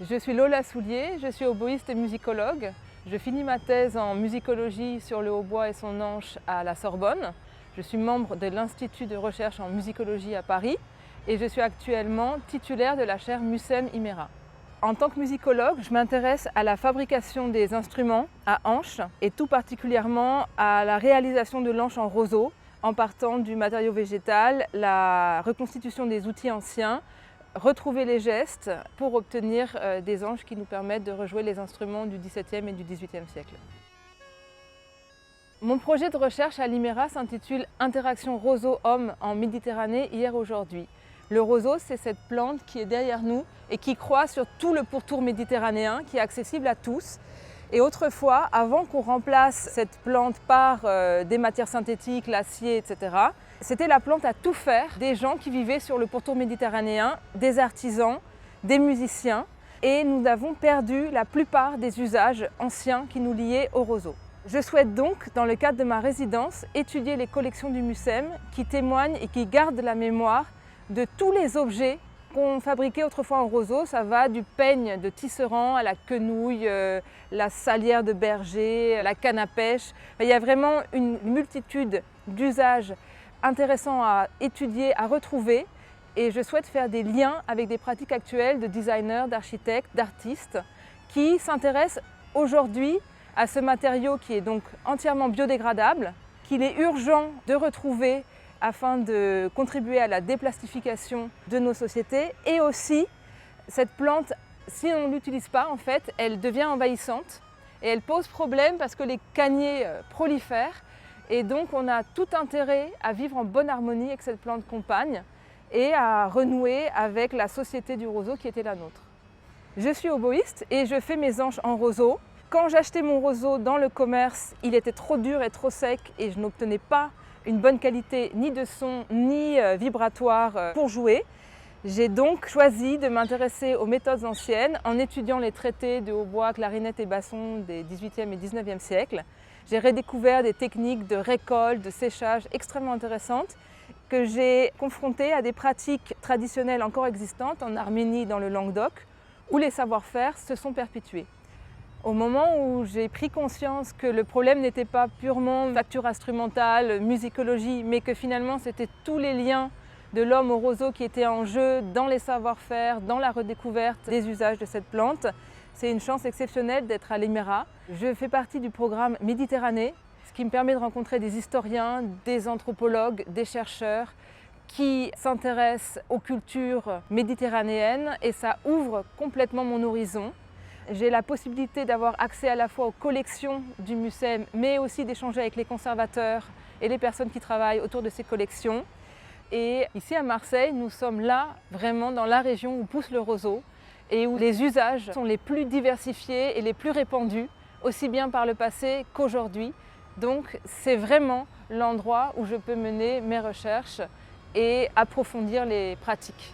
Je suis Lola Soulier, je suis oboïste et musicologue. Je finis ma thèse en musicologie sur le hautbois et son anche à la Sorbonne. Je suis membre de l'Institut de recherche en musicologie à Paris et je suis actuellement titulaire de la chaire Mucem-Imera. En tant que musicologue, je m'intéresse à la fabrication des instruments à anche et tout particulièrement à la réalisation de l'anche en roseau en partant du matériau végétal, la reconstitution des outils anciens, retrouver les gestes pour obtenir des anches qui nous permettent de rejouer les instruments du XVIIe et du XVIIIe siècle. Mon projet de recherche à l'Imera s'intitule « Interaction roseau-homme en Méditerranée hier-aujourd'hui ». Le roseau, c'est cette plante qui est derrière nous et qui croît sur tout le pourtour méditerranéen, qui est accessible à tous. Et autrefois, avant qu'on remplace cette plante par des matières synthétiques, l'acier, etc., c'était la plante à tout faire des gens qui vivaient sur le pourtour méditerranéen, des artisans, des musiciens. Et nous avons perdu la plupart des usages anciens qui nous liaient au roseau. Je souhaite donc, dans le cadre de ma résidence, étudier les collections du Mucem qui témoignent et qui gardent la mémoire de tous les objets qu'on fabriquait autrefois en roseau. Ça va du peigne de tisserand à la quenouille, la salière de berger, la canne à pêche. Il y a vraiment une multitude d'usages intéressants à étudier, à retrouver. Et je souhaite faire des liens avec des pratiques actuelles de designers, d'architectes, d'artistes qui s'intéressent aujourd'hui à ce matériau qui est donc entièrement biodégradable, qu'il est urgent de retrouver afin de contribuer à la déplastification de nos sociétés. Et aussi, cette plante, si on ne l'utilise pas, en fait, elle devient envahissante et elle pose problème parce que les caniers prolifèrent. Et donc, on a tout intérêt à vivre en bonne harmonie avec cette plante compagne et à renouer avec la société du roseau qui était la nôtre. Je suis oboïste et je fais mes anches en roseau. Quand j'achetais mon roseau dans le commerce, il était trop dur et trop sec et je n'obtenais pas une bonne qualité ni de son ni vibratoire pour jouer. J'ai donc choisi de m'intéresser aux méthodes anciennes en étudiant les traités de hautbois, clarinette et basson des XVIIIe et XIXe siècles. J'ai redécouvert des techniques de récolte, de séchage extrêmement intéressantes que j'ai confrontées à des pratiques traditionnelles encore existantes en Arménie, dans le Languedoc, où les savoir-faire se sont perpétués. Au moment où j'ai pris conscience que le problème n'était pas purement facture instrumentale, musicologie, mais que finalement c'était tous les liens de l'homme au roseau qui étaient en jeu dans les savoir-faire, dans la redécouverte des usages de cette plante, c'est une chance exceptionnelle d'être à l'Imera. Je fais partie du programme Méditerranée, ce qui me permet de rencontrer des historiens, des anthropologues, des chercheurs qui s'intéressent aux cultures méditerranéennes et ça ouvre complètement mon horizon. J'ai la possibilité d'avoir accès à la fois aux collections du Mucem, mais aussi d'échanger avec les conservateurs et les personnes qui travaillent autour de ces collections. Et ici à Marseille, nous sommes là, vraiment dans la région où pousse le roseau et où les usages sont les plus diversifiés et les plus répandus, aussi bien par le passé qu'aujourd'hui. Donc c'est vraiment l'endroit où je peux mener mes recherches et approfondir les pratiques.